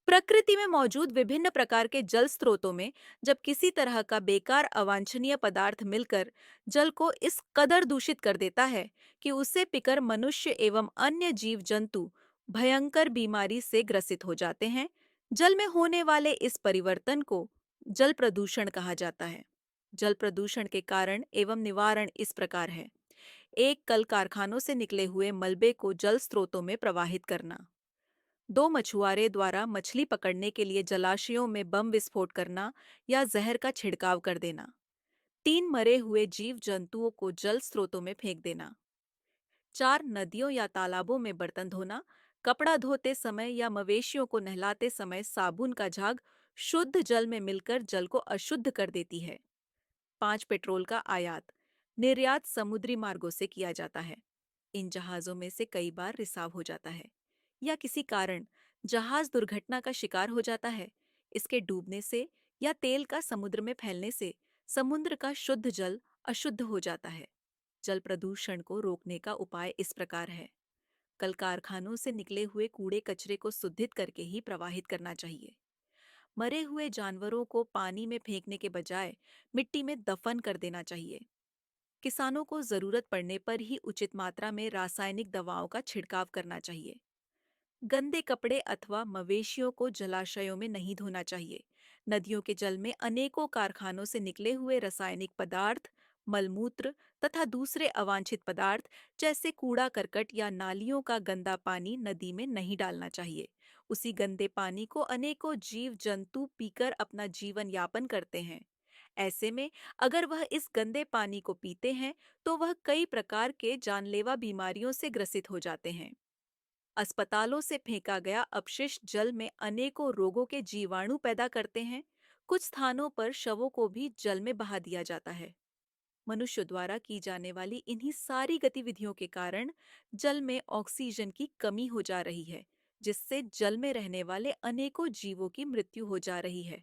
प्रकृति में मौजूद विभिन्न प्रकार के जल स्रोतों में जब किसी तरह का बेकार अवांछनीय पदार्थ मिलकर जल को इस कदर दूषित कर देता है कि उसे पीकर मनुष्य एवं अन्य जीव जंतु भयंकर बीमारी से ग्रसित हो जाते हैं। जल में होने वाले इस परिवर्तन को जल प्रदूषण कहा जाता है। जल प्रदूषण के कारण एवं निवारण इस प्रकार है। एक, कल कारखानों से निकले हुए मलबे को जल स्रोतों में प्रवाहित करना। दो, मछुआरे द्वारा मछली पकड़ने के लिए जलाशयों में बम विस्फोट करना या जहर का छिड़काव कर देना। तीन, मरे हुए जीव जंतुओं को जल स्रोतों में फेंक देना। चार, नदियों या तालाबों में बर्तन धोना। कपड़ा धोते समय या मवेशियों को नहलाते समय साबुन का झाग शुद्ध जल में मिलकर जल को अशुद्ध कर देती है। पाँच, पेट्रोल का आयात निर्यात समुद्री मार्गों से किया जाता है। इन जहाजों में से कई बार रिसाव हो जाता है या किसी कारण जहाज दुर्घटना का शिकार हो जाता है। इसके डूबने से या तेल का समुद्र में फैलने से समुद्र का शुद्ध जल अशुद्ध हो जाता है। जल प्रदूषण को रोकने का उपाय इस प्रकार है। कल कारखानों से निकले हुए कूड़े कचरे को शुद्धित करके ही प्रवाहित करना चाहिए। मरे हुए जानवरों को पानी में फेंकने के बजाय मिट्टी में दफन कर देना चाहिए। किसानों को जरूरत पड़ने पर ही उचित मात्रा में रासायनिक दवाओं का छिड़काव करना चाहिए। गंदे कपड़े अथवा मवेशियों को जलाशयों में नहीं धोना चाहिए। नदियों के जल में अनेकों कारखानों से निकले हुए रासायनिक पदार्थ, मलमूत्र तथा दूसरे अवांछित पदार्थ जैसे कूड़ा करकट या नालियों का गंदा पानी नदी में नहीं डालना चाहिए। उसी गंदे पानी को अनेकों जीव जंतु पीकर अपना जीवन यापन करते हैं। ऐसे में अगर वह इस गंदे पानी को पीते हैं तो वह कई प्रकार के जानलेवा बीमारियों से ग्रसित हो जाते हैं। अस्पतालों से फेंका गया अपशिष्ट जल में अनेकों रोगों के जीवाणु पैदा करते हैं। कुछ स्थानों पर शवों को भी जल में बहा दिया जाता है। मनुष्य द्वारा की जाने वाली इन्हीं सारी गतिविधियों के कारण जल में ऑक्सीजन की कमी हो जा रही है, जिससे जल में रहने वाले अनेकों जीवों की मृत्यु हो जा रही है।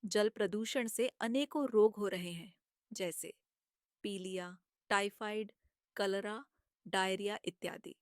जल प्रदूषण से अनेकों रोग हो रहे हैं, जैसे पीलिया, टाइफाइड, कलरा, डायरिया इत्यादि।